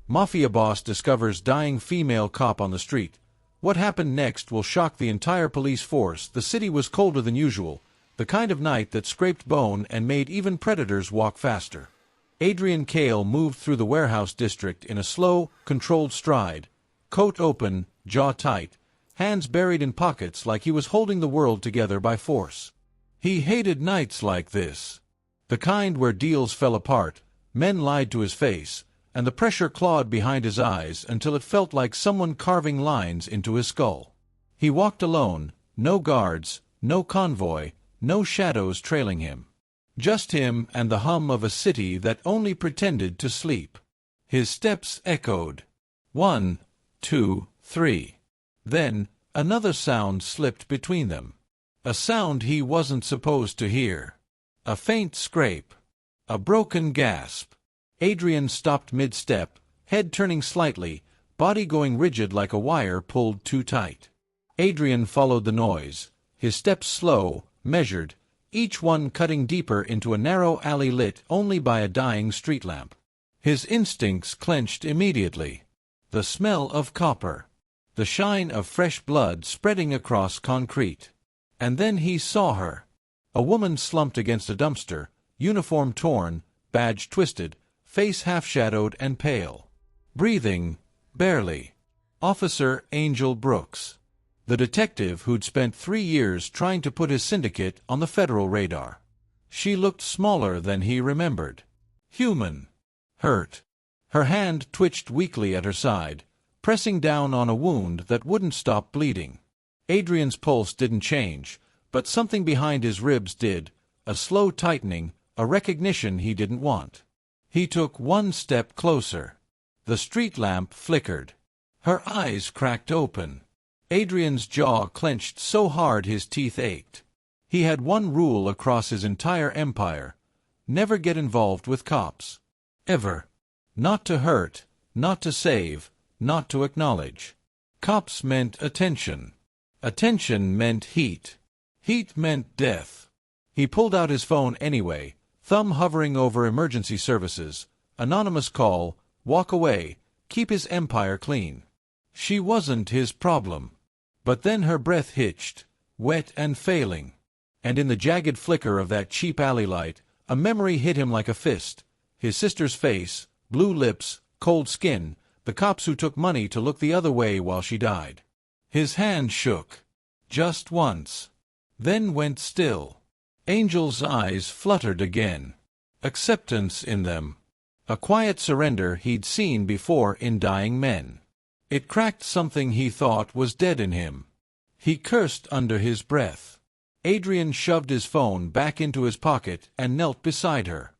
Mafia boss discovers dying female cop on the street. What happened next will shock the entire police force. The city was colder than usual, the kind of night that scraped bone and made even predators walk faster. Adrian Cale moved through the warehouse district in a slow, controlled stride, coat open, jaw tight, hands buried in pockets like he was holding the world together by force. He hated nights like this. The kind where deals fell apart, men lied to his face, and the pressure clawed behind his eyes until it felt like someone carving lines into his skull. He walked alone, no guards, no convoy, no shadows trailing him. Just him and the hum of a city that only pretended to sleep. His steps echoed. 1, 2, 3. Then, another sound slipped between them. A sound he wasn't supposed to hear. A faint scrape. A broken gasp. Adrian stopped mid-step, head turning slightly, body going rigid like a wire pulled too tight. Adrian followed the noise, his steps slow, measured, each one cutting deeper into a narrow alley lit only by a dying street lamp. His instincts clenched immediately. The smell of copper. The shine of fresh blood spreading across concrete. And then he saw her. A woman slumped against a dumpster, uniform torn, badge twisted, face half-shadowed and pale. Breathing, barely. Officer Angel Brooks. The detective who'd spent 3 years trying to put his syndicate on the federal radar. She looked smaller than he remembered. Human. Hurt. Her hand twitched weakly at her side, pressing down on a wound that wouldn't stop bleeding. Adrian's pulse didn't change, but something behind his ribs did, a slow tightening, a recognition he didn't want. He took one step closer. The street lamp flickered. Her eyes cracked open. Adrian's jaw clenched so hard his teeth ached. He had one rule across his entire empire: never get involved with cops. Ever. Not to hurt, not to save, not to acknowledge. Cops meant attention. Attention meant heat. Heat meant death. He pulled out his phone anyway, thumb hovering over emergency services. Anonymous call, walk away, keep his empire clean. She wasn't his problem. But then her breath hitched, wet and failing. And in the jagged flicker of that cheap alley light, a memory hit him like a fist. His sister's face, blue lips, cold skin, the cops who took money to look the other way while she died. His hand shook. Just once. Then went still. Angel's eyes fluttered again. Acceptance in them. A quiet surrender he'd seen before in dying men. It cracked something he thought was dead in him. He cursed under his breath. Adrian shoved his phone back into his pocket and knelt beside her.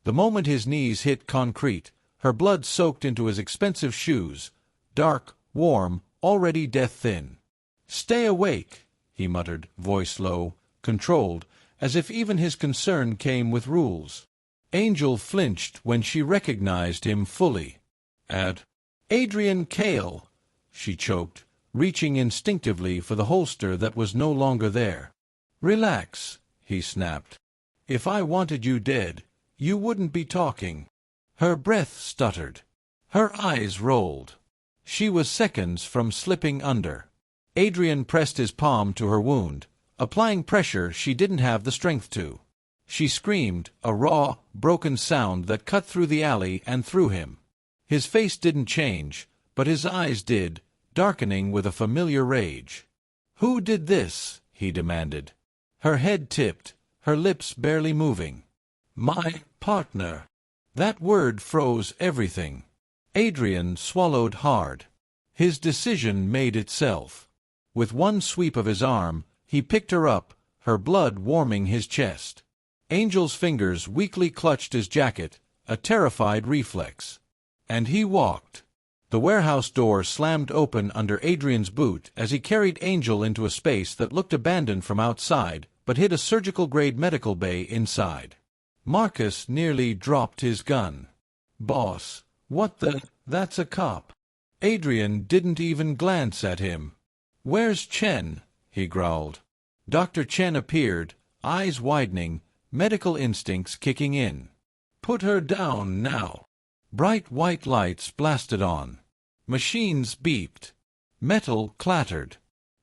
The moment his knees hit concrete, her blood soaked into his expensive shoes, dark, warm, already death-thin. "Stay awake," he muttered, voice low, controlled, as if even his concern came with rules. Angel flinched when she recognized him fully. Adrian Cale," she choked, reaching instinctively for the holster that was no longer there. "Relax," he snapped. "If I wanted you dead, you wouldn't be talking." Her breath stuttered. Her eyes rolled. She was seconds from slipping under. Adrian pressed his palm to her wound, applying pressure she didn't have the strength to. She screamed, a raw, broken sound that cut through the alley and through him. His face didn't change, but his eyes did, darkening with a familiar rage. "Who did this?" he demanded. Her head tipped, her lips barely moving. "My partner." That word froze everything. Adrian swallowed hard. His decision made itself. With one sweep of his arm, he picked her up, her blood warming his chest. Angel's fingers weakly clutched his jacket, a terrified reflex. And he walked. The warehouse door slammed open under Adrian's boot as he carried Angel into a space that looked abandoned from outside, but hid a surgical-grade medical bay inside. Marcus nearly dropped his gun. "Boss, what the—" "That's a cop." Adrian didn't even glance at him. "Where's Chen?" he growled. Dr. Chen appeared, eyes widening, medical instincts kicking in. "Put her down now." Bright white lights blasted on. Machines beeped. Metal clattered.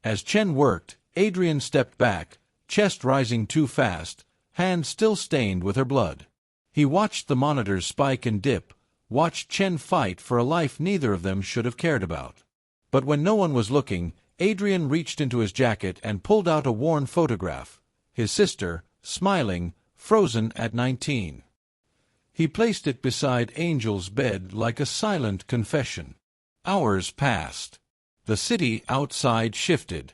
As Chen worked, Adrian stepped back, chest rising too fast, hand still stained with her blood. He watched the monitors spike and dip, watched Chen fight for a life neither of them should have cared about. But when no one was looking, Adrian reached into his jacket and pulled out a worn photograph. His sister, smiling, frozen at 19. He placed it beside Angel's bed like a silent confession. Hours passed. The city outside shifted.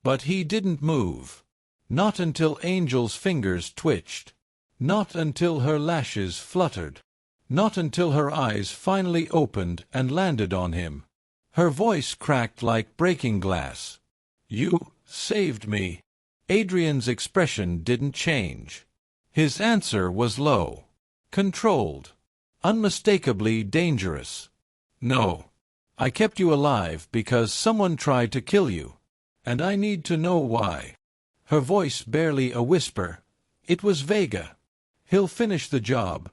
But he didn't move. Not until Angel's fingers twitched. Not until her lashes fluttered. Not until her eyes finally opened and landed on him. Her voice cracked like breaking glass. "You saved me." Adrian's expression didn't change. His answer was low, controlled, unmistakably dangerous. "No. I kept you alive because someone tried to kill you. And I need to know why." Her voice barely a whisper. It was Vega. "He'll finish the job.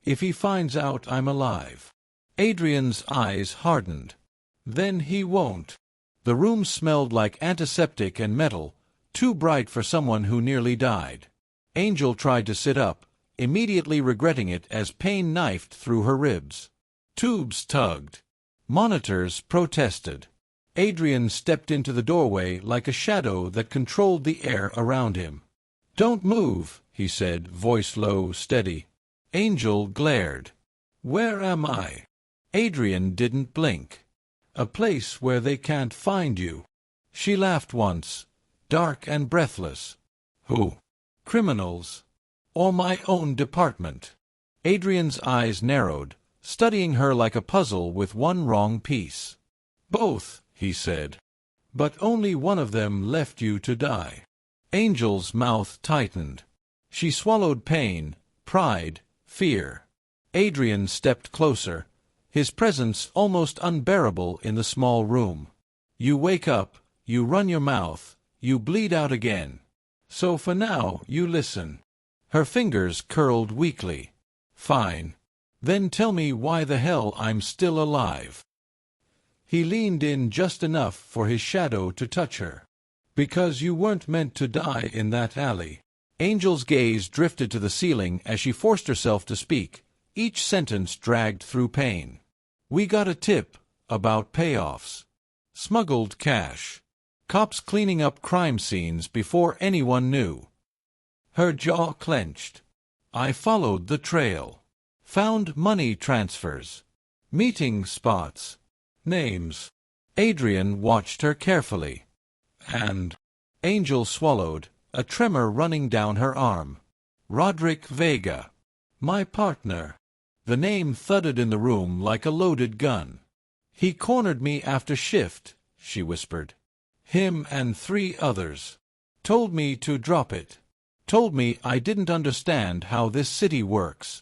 If he finds out I'm alive." Adrian's eyes hardened. "Then he won't." The room smelled like antiseptic and metal, too bright for someone who nearly died. Angel tried to sit up, immediately regretting it as pain knifed through her ribs. Tubes tugged. Monitors protested. Adrian stepped into the doorway like a shadow that controlled the air around him. "Don't move," he said, voice low, steady. Angel glared. "Where am I?" Adrian didn't blink. "A place where they can't find you." She laughed once, dark and breathless. "Who? Criminals? Or my own department?" Adrian's eyes narrowed, studying her like a puzzle with one wrong piece. "Both," he said. "But only one of them left you to die." Angel's mouth tightened. She swallowed pain, pride, fear. Adrian stepped closer, his presence almost unbearable in the small room. "You wake up, you run your mouth, you bleed out again. So for now, you listen." Her fingers curled weakly. "Fine. Then tell me why the hell I'm still alive." He leaned in just enough for his shadow to touch her. "Because you weren't meant to die in that alley." Angel's gaze drifted to the ceiling as she forced herself to speak, each sentence dragged through pain. "We got a tip about payoffs. Smuggled cash. Cops cleaning up crime scenes before anyone knew." Her jaw clenched. "I followed the trail. Found money transfers. Meeting spots. Names." Adrian watched her carefully. "And?" Angel swallowed, a tremor running down her arm. "Roderick Vega. My partner." The name thudded in the room like a loaded gun. "He cornered me after shift," she whispered. "Him and 3 others. Told me to drop it. Told me I didn't understand how this city works."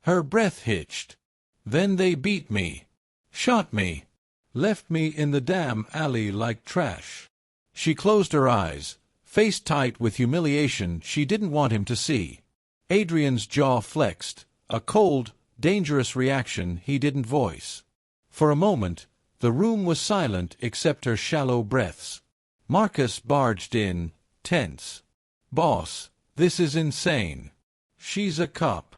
Her breath hitched. "Then they beat me. Shot me. Left me in the damn alley like trash." She closed her eyes, face tight with humiliation she didn't want him to see. Adrian's jaw flexed, a cold, dangerous reaction he didn't voice. For a moment, the room was silent except her shallow breaths. Marcus barged in, tense. "Boss, this is insane. She's a cop."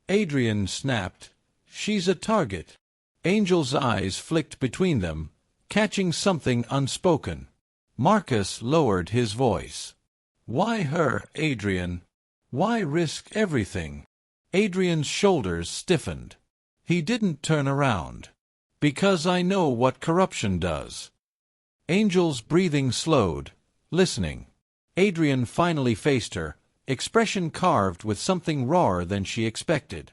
Adrian snapped. "She's a target." Angel's eyes flicked between them, catching something unspoken. Marcus lowered his voice. "Why her, Adrian? Why risk everything?" Adrian's shoulders stiffened. He didn't turn around. "Because I know what corruption does." Angel's breathing slowed, listening. Adrian finally faced her, expression carved with something rawer than she expected.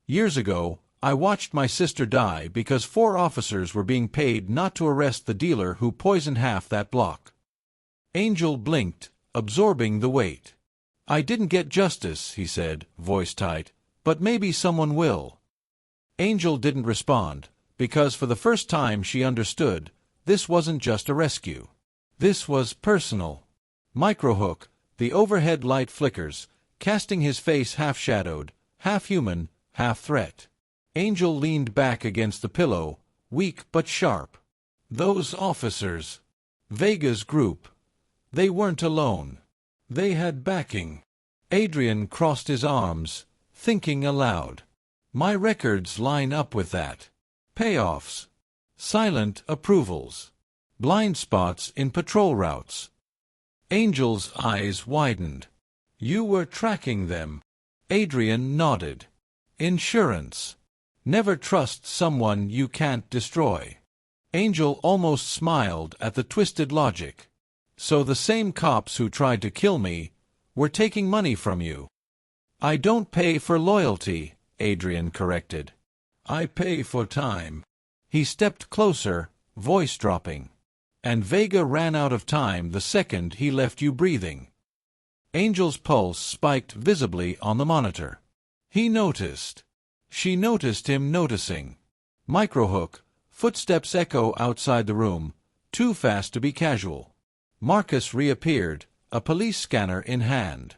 "Years ago, I watched my sister die because 4 officers were being paid not to arrest the dealer who poisoned half that block." Angel blinked, absorbing the weight. "I didn't get justice," he said, voice tight, "but maybe someone will." Angel didn't respond, because for the first time she understood, this wasn't just a rescue. This was personal. Microhook, the overhead light flickers, casting his face half-shadowed, half-human, half-threat. Angel leaned back against the pillow, weak but sharp. Those officers. Vega's group. They weren't alone. They had backing. Adrian crossed his arms, thinking aloud. My records line up with that. Payoffs. Silent approvals. Blind spots in patrol routes. Angel's eyes widened. You were tracking them. Adrian nodded. Insurance. Never trust someone you can't destroy. Angel almost smiled at the twisted logic. So the same cops who tried to kill me were taking money from you. I don't pay for loyalty, Adrian corrected. I pay for time. He stepped closer, voice dropping. And Vega ran out of time the second he left you breathing. Angel's pulse spiked visibly on the monitor. He noticed. She noticed him noticing. Microhook, footsteps echo outside the room, too fast to be casual. Marcus reappeared, a police scanner in hand.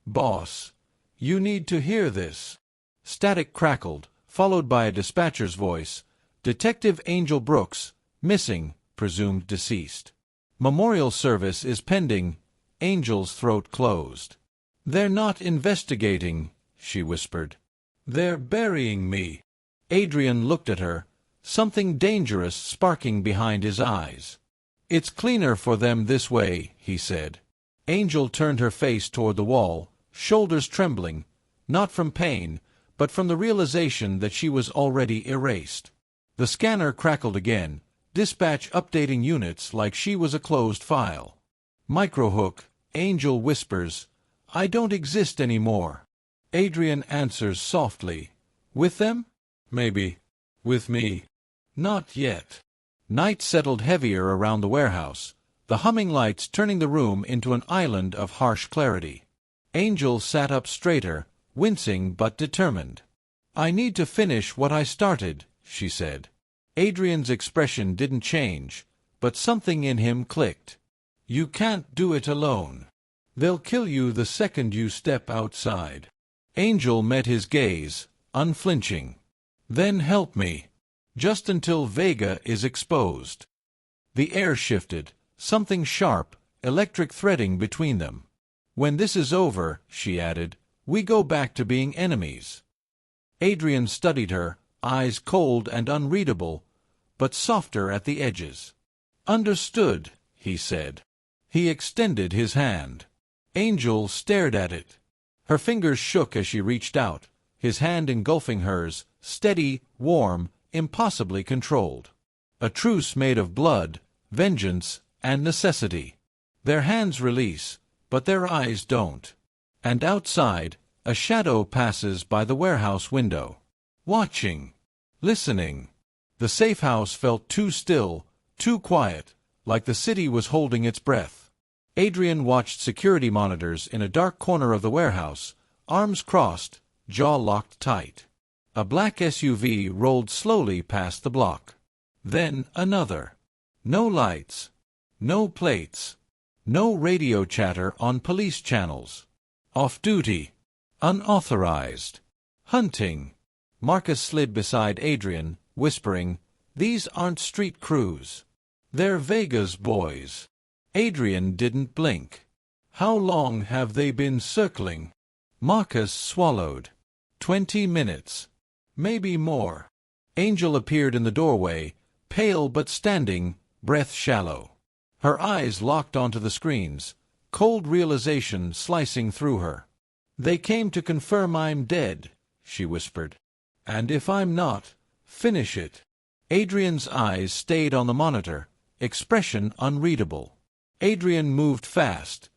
Boss, you need to hear this. Static crackled, followed by a dispatcher's voice. Detective Angel Brooks, missing, presumed deceased. Memorial service is pending. Angel's throat closed. They're not investigating, she whispered. They're burying me. Adrian looked at her, something dangerous sparking behind his eyes. It's cleaner for them this way, he said. Angel turned her face toward the wall, shoulders trembling, not from pain, but from the realization that she was already erased. The scanner crackled again, dispatch updating units like she was a closed file. Microhook, Angel whispers, I don't exist anymore. Adrian answers softly, with them? Maybe. With me. Not yet. Night settled heavier around the warehouse, the humming lights turning the room into an island of harsh clarity. Angel sat up straighter, wincing but determined. I need to finish what I started, she said. Adrian's expression didn't change, but something in him clicked. You can't do it alone. They'll kill you the second you step outside. Angel met his gaze, unflinching. Then help me. Just until Vega is exposed. The air shifted, something sharp, electric threading between them. When this is over, she added, we go back to being enemies. Adrian studied her, eyes cold and unreadable, but softer at the edges. Understood, he said. He extended his hand. Angel stared at it. Her fingers shook as she reached out, his hand engulfing hers, steady, warm, impossibly controlled. A truce made of blood, vengeance, and necessity. Their hands release, but their eyes don't. And outside, a shadow passes by the warehouse window. Watching. Listening. The safe house felt too still, too quiet, like the city was holding its breath. Adrian watched security monitors in a dark corner of the warehouse, arms crossed, jaw locked tight. A black SUV rolled slowly past the block. Then another. No lights. No plates. No radio chatter on police channels. Off duty. Unauthorized. Hunting. Marcus slid beside Adrian, whispering, These aren't street crews. They're Vega's boys. Adrian didn't blink. How long have they been circling? Marcus swallowed. 20 minutes. Maybe more. Angel appeared in the doorway, pale but standing, breath shallow. Her eyes locked onto the screens, cold realization slicing through her. They came to confirm I'm dead, she whispered. And if I'm not, finish it. Adrian's eyes stayed on the monitor, expression unreadable. Adrian moved fast,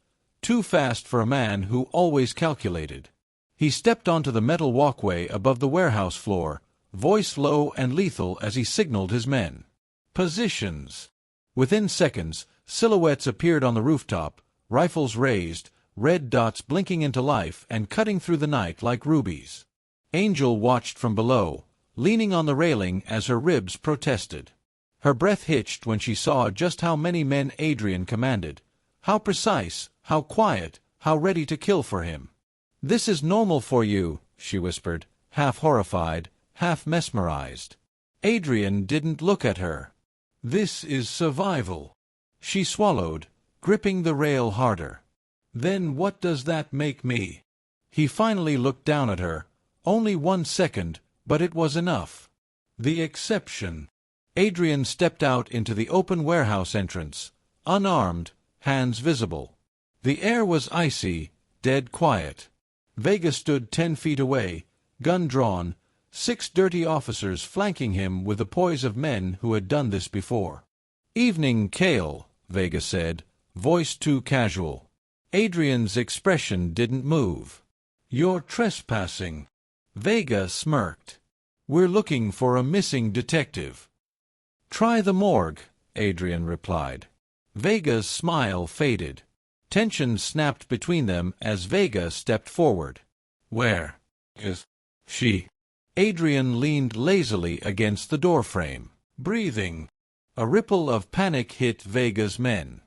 too fast for a man who always calculated. He stepped onto the metal walkway above the warehouse floor, voice low and lethal as he signaled his men. Positions. Within seconds, silhouettes appeared on the rooftop, rifles raised, red dots blinking into life and cutting through the night like rubies. Angel watched from below, leaning on the railing as her ribs protested. Her breath hitched when she saw just how many men Adrian commanded. How precise, how quiet, how ready to kill for him. This is normal for you, she whispered, half horrified, half mesmerized. Adrian didn't look at her. This is survival. She swallowed, gripping the rail harder. Then what does that make me? He finally looked down at her. Only 1 second, but it was enough. The exception. Adrian stepped out into the open warehouse entrance, unarmed, hands visible. The air was icy, dead quiet. Vega stood 10 feet away, gun drawn, 6 dirty officers flanking him with the poise of men who had done this before. "Evening, Cale," Vega said, voice too casual. Adrian's expression didn't move. "You're trespassing." Vega smirked. "We're looking for a missing detective." "Try the morgue," Adrian replied. Vega's smile faded. Tension snapped between them as Vega stepped forward. "Where is she?" Adrian leaned lazily against the doorframe, breathing. A ripple of panic hit Vega's men.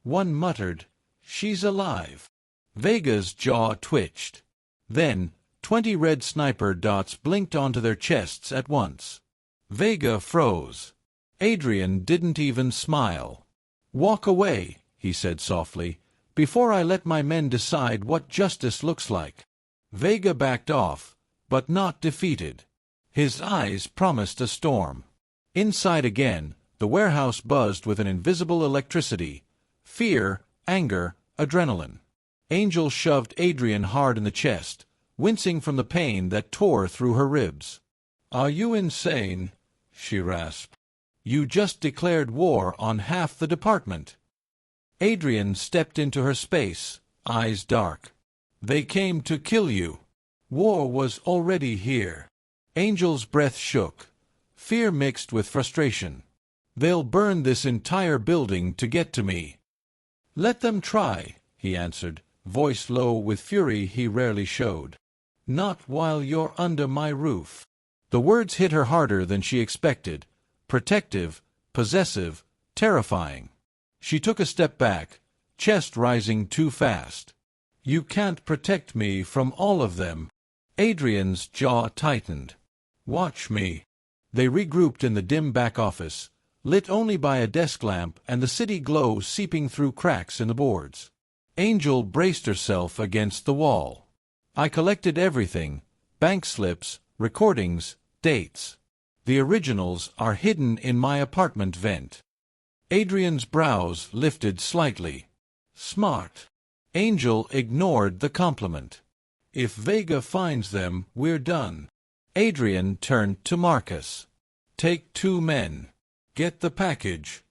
One muttered, "She's alive." Vega's jaw twitched. Then 20 red sniper dots blinked onto their chests at once. Vega froze. Adrian didn't even smile. "Walk away," he said softly, "before I let my men decide what justice looks like." Vega backed off, but not defeated. His eyes promised a storm. Inside again, the warehouse buzzed with an invisible electricity. Fear, anger, adrenaline. Angel shoved Adrian hard in the chest, wincing from the pain that tore through her ribs. "Are you insane?" she rasped. "You just declared war on half the department." Adrian stepped into her space, eyes dark. "They came to kill you. War was already here." Angel's breath shook, fear mixed with frustration. "They'll burn this entire building to get to me." "Let them try," he answered, voice low with fury he rarely showed. "Not while you're under my roof." The words hit her harder than she expected, protective, possessive, terrifying. She took a step back, chest rising too fast. "You can't protect me from all of them." Adrian's jaw tightened. "Watch me." They regrouped in the dim back office, lit only by a desk lamp and the city glow seeping through cracks in the boards. Angel braced herself against the wall. "I collected everything, bank slips, recordings, dates. The originals are hidden in my apartment vent." Adrian's brows lifted slightly. "Smart." Angel ignored the compliment. "If Vega finds them, we're done." Adrian turned to Marcus. "Take 2 men. Get the package.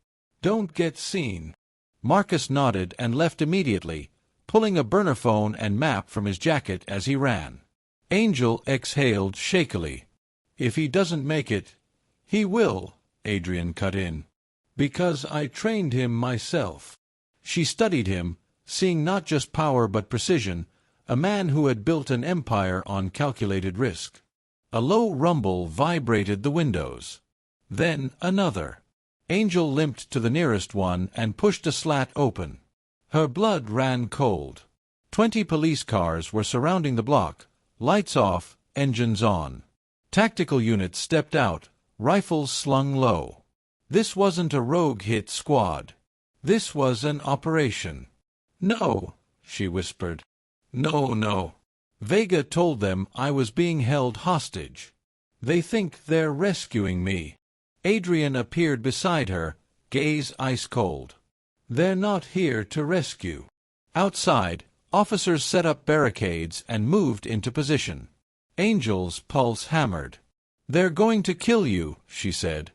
Don't get seen." Marcus nodded and left immediately, pulling a burner phone and map from his jacket as he ran. Angel exhaled shakily. "If he doesn't make it—" "He will," Adrian cut in. "Because I trained him myself." She studied him, seeing not just power but precision, a man who had built an empire on calculated risk. A low rumble vibrated the windows. Then another. Angel limped to the nearest one and pushed a slat open. Her blood ran cold. 20 police cars were surrounding the block, lights off, engines on. Tactical units stepped out, rifles slung low. This wasn't a rogue hit squad. This was an operation. "No," she whispered. "No. Vega told them I was being held hostage. They think they're rescuing me." Adrian appeared beside her, gaze ice cold. "They're not here to rescue." Outside, officers set up barricades and moved into position. Angel's pulse hammered. "They're going to kill you," she said.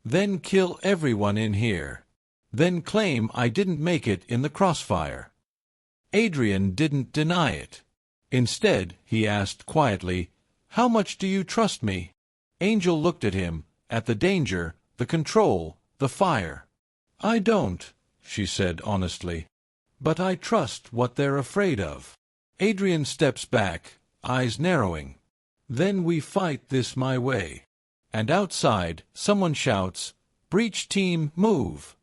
"Then kill everyone in here. Then claim I didn't make it in the crossfire." Adrian didn't deny it. Instead, he asked quietly, "How much do you trust me?" Angel looked at him, at the danger, the control, the fire. "I don't," she said honestly. "But I trust what they're afraid of." Adrian steps back, eyes narrowing. "Then we fight this my way." And outside, someone shouts, "Breach team, move!"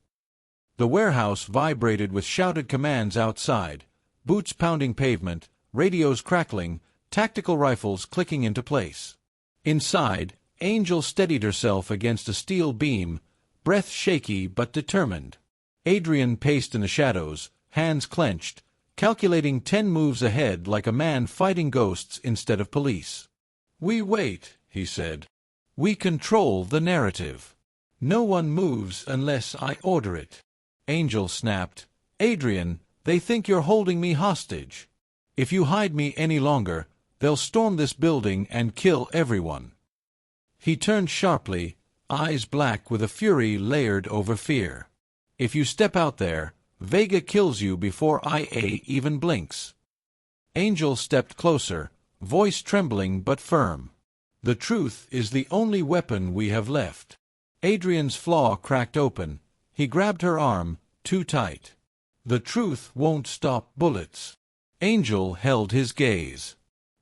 The warehouse vibrated with shouted commands outside, boots pounding pavement, radios crackling, tactical rifles clicking into place. Inside, Angel steadied herself against a steel beam, breath shaky but determined. Adrian paced in the shadows, hands clenched, calculating 10 moves ahead like a man fighting ghosts instead of police. "We wait," he said. "We control the narrative. No one moves unless I order it." Angel snapped, "Adrian, they think you're holding me hostage. If you hide me any longer, they'll storm this building and kill everyone." He turned sharply, eyes black with a fury layered over fear. "If you step out there, Vega kills you before IA even blinks." Angel stepped closer, voice trembling but firm. "The truth is the only weapon we have left." Adrian's flaw cracked open. He grabbed her arm, too tight. "The truth won't stop bullets." Angel held his gaze.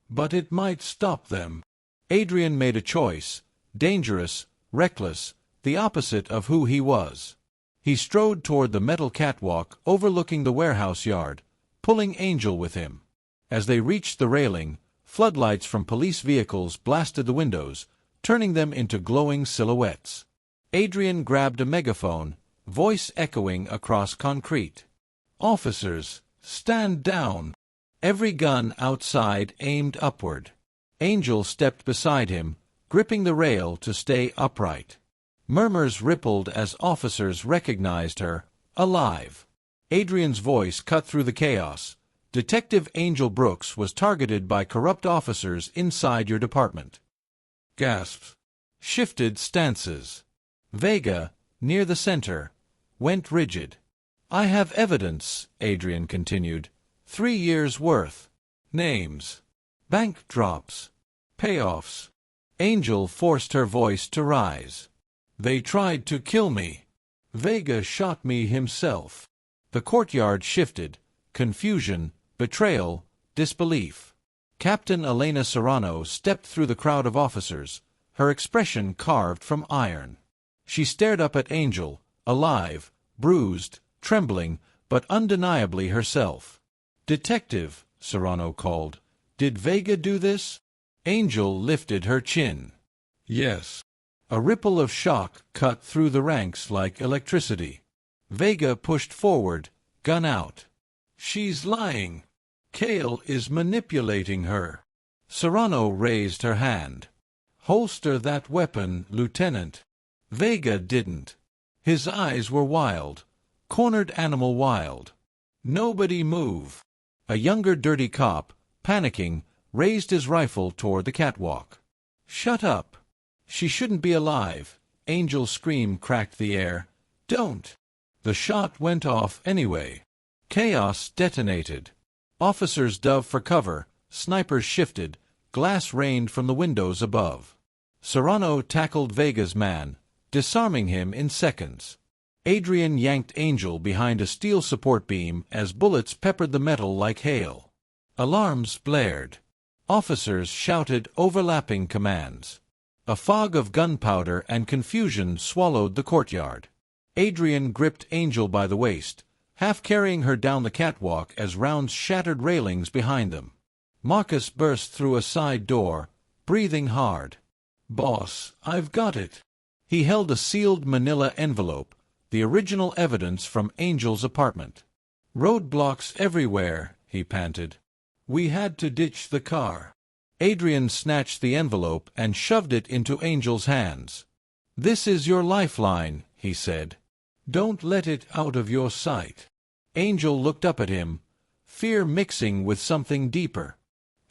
"But it might stop them." Adrian made a choice, dangerous, reckless, the opposite of who he was. He strode toward the metal catwalk overlooking the warehouse yard, pulling Angel with him. As they reached the railing, floodlights from police vehicles blasted the windows, turning them into glowing silhouettes. Adrian grabbed a megaphone, voice echoing across concrete. "Officers, stand down!" Every gun outside aimed upward. Angel stepped beside him, gripping the rail to stay upright. Murmurs rippled as officers recognized her, alive. Adrian's voice cut through the chaos. "Detective Angel Brooks was targeted by corrupt officers inside your department." Gasps. Shifted stances. Vega, near the center, went rigid. "I have evidence," Adrian continued. 3 years' worth. Names. Bank drops. Payoffs." Angel forced her voice to rise. "They tried to kill me. Vega shot me himself." The courtyard shifted. Confusion, betrayal, disbelief. Captain Elena Serrano stepped through the crowd of officers, her expression carved from iron. She stared up at Angel, alive, bruised, trembling, but undeniably herself. "Detective," Serrano called, "did Vega do this?" Angel lifted her chin. "Yes." A ripple of shock cut through the ranks like electricity. Vega pushed forward, gun out. "She's lying. Cale is manipulating her." Serrano raised her hand. "Holster that weapon, Lieutenant." Vega didn't. His eyes were wild, cornered animal wild. "Nobody move." A younger dirty cop, panicking, raised his rifle toward the catwalk. "Shut up. She shouldn't be alive." Angel's scream cracked the air. "Don't." The shot went off anyway. Chaos detonated. Officers dove for cover, snipers shifted, glass rained from the windows above. Serrano tackled Vega's man, disarming him in seconds. Adrian yanked Angel behind a steel support beam as bullets peppered the metal like hail. Alarms blared. Officers shouted overlapping commands. A fog of gunpowder and confusion swallowed the courtyard. Adrian gripped Angel by the waist, half carrying her down the catwalk as rounds shattered railings behind them. Marcus burst through a side door, breathing hard. "Boss, I've got it." He held a sealed manila envelope, the original evidence from Angel's apartment. "Roadblocks everywhere," he panted. "We had to ditch the car." Adrian snatched the envelope and shoved it into Angel's hands. "This is your lifeline," he said. "Don't let it out of your sight." Angel looked up at him, fear mixing with something deeper.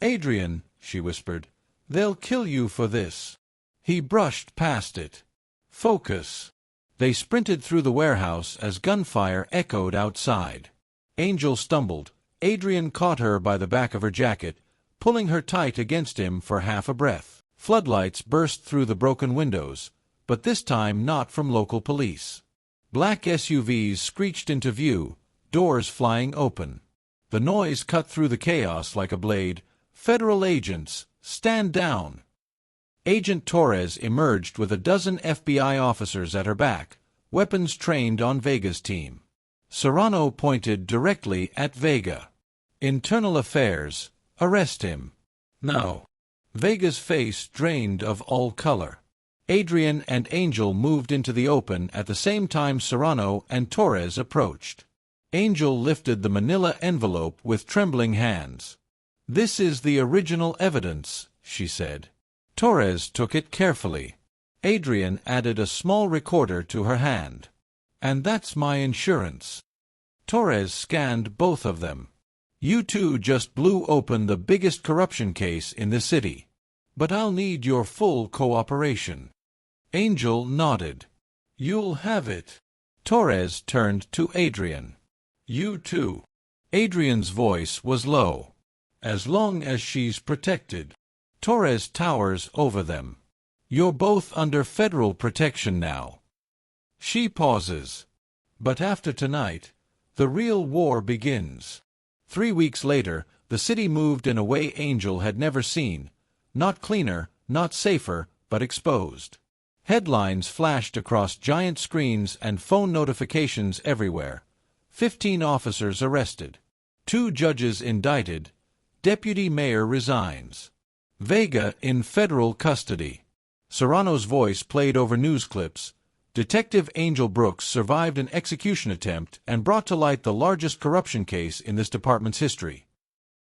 "Adrian," she whispered, "they'll kill you for this." He brushed past it. "Focus." They sprinted through the warehouse as gunfire echoed outside. Angel stumbled. Adrian caught her by the back of her jacket, pulling her tight against him for half a breath. Floodlights burst through the broken windows, but this time not from local police. Black SUVs screeched into view, doors flying open. The noise cut through the chaos like a blade. "Federal agents, stand down!" Agent Torres emerged with a dozen FBI officers at her back, weapons trained on Vega's team. Serrano pointed directly at Vega. "Internal Affairs, arrest him. Now." Vega's face drained of all color. Adrian and Angel moved into the open at the same time Serrano and Torres approached. Angel lifted the manila envelope with trembling hands. "This is the original evidence," she said. Torres took it carefully. Adrian added a small recorder to her hand. "And that's my insurance." Torres scanned both of them. "You two just blew open the biggest corruption case in the city. But I'll need your full cooperation." Angel nodded. "You'll have it." Torres turned to Adrian. "You too." Adrian's voice was low. "As long as she's protected." Torres towers over them. "You're both under federal protection now." She pauses. "But after tonight, the real war begins." 3 weeks later, the city moved in a way Angel had never seen. Not cleaner, not safer, but exposed. Headlines flashed across giant screens and phone notifications everywhere. 15 officers arrested. 2 judges indicted. Deputy mayor resigns. Vega in federal custody. Serrano's voice played over news clips. Detective Angel Brooks survived an execution attempt and brought to light the largest corruption case in this department's history.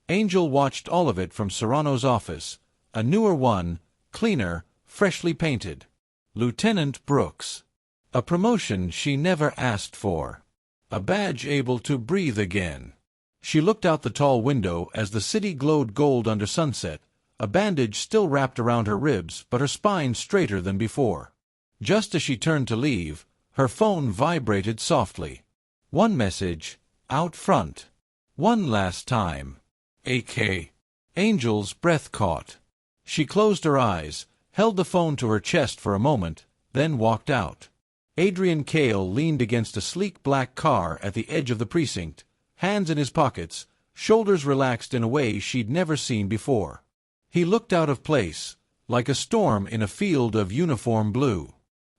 Angel watched all of it from Serrano's office, a newer one, cleaner, freshly painted. Lieutenant Brooks. A promotion she never asked for. A badge able to breathe again. She looked out the tall window as the city glowed gold under sunset, a bandage still wrapped around her ribs but her spine straighter than before. Just as she turned to leave, her phone vibrated softly. One message, out front. "One last time. AK." Angel's breath caught. She closed her eyes, held the phone to her chest for a moment, then walked out. Adrian Cale leaned against a sleek black car at the edge of the precinct, hands in his pockets, shoulders relaxed in a way she'd never seen before. He looked out of place, like a storm in a field of uniform blue.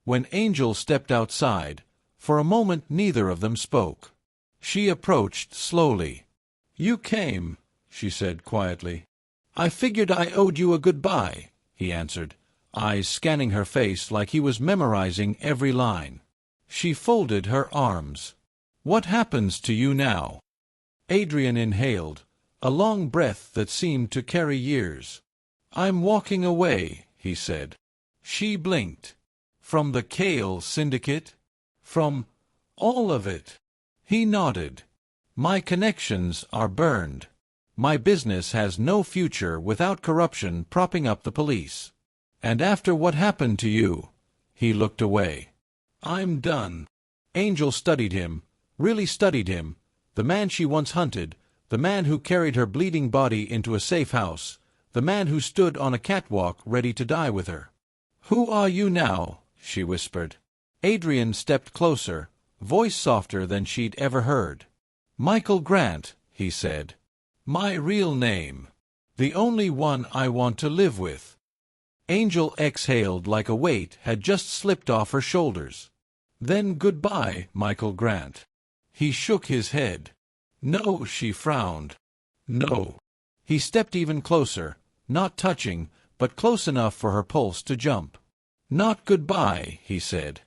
When Angel stepped outside, for a moment neither of them spoke. She approached slowly. "You came," she said quietly. "I figured I owed you a goodbye," he answered, eyes scanning her face like he was memorizing every line. She folded her arms. "What happens to you now?" Adrian inhaled, a long breath that seemed to carry years. "I'm walking away," he said. She blinked. "From the Cale Syndicate? From all of it?" He nodded. "My connections are burned. My business has no future without corruption propping up the police. And after what happened to you," he looked away. "I'm done." Angel studied him, really studied him, the man she once hunted, the man who carried her bleeding body into a safe house, the man who stood on a catwalk ready to die with her. "Who are you now?" she whispered. Adrian stepped closer, voice softer than she'd ever heard. "Michael Grant," he said. "My real name. The only one I want to live with." Angel exhaled like a weight had just slipped off her shoulders. "Then goodbye, Michael Grant." He shook his head. "No," she frowned. "No." He stepped even closer, not touching, but close enough for her pulse to jump. "Not goodbye," he said.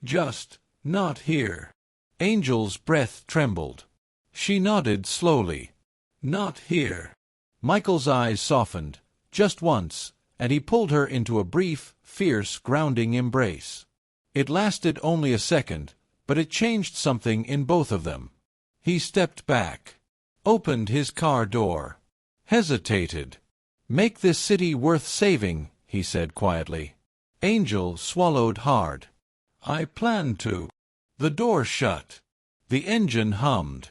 "Just not here." Angel's breath trembled. She nodded slowly. "Not here." Michael's eyes softened, just once, and he pulled her into a brief, fierce, grounding embrace. It lasted only a second, but it changed something in both of them. He stepped back, opened his car door, hesitated. "Make this city worth saving," he said quietly. Angel swallowed hard. "I plan to." The door shut. The engine hummed.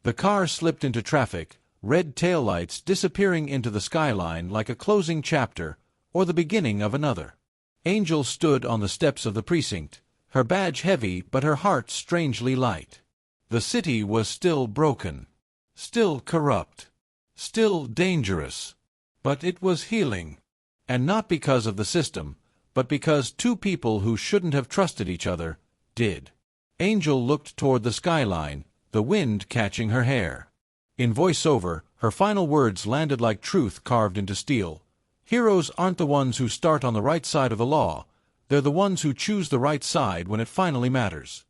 The car slipped into traffic, red taillights disappearing into the skyline like a closing chapter or the beginning of another. Angel stood on the steps of the precinct, her badge heavy but her heart strangely light. The city was still broken, still corrupt, still dangerous. But it was healing. And not because of the system, but because 2 people who shouldn't have trusted each other did. Angel looked toward the skyline, the wind catching her hair. In voiceover, her final words landed like truth carved into steel. "Heroes aren't the ones who start on the right side of the law. They're the ones who choose the right side when it finally matters.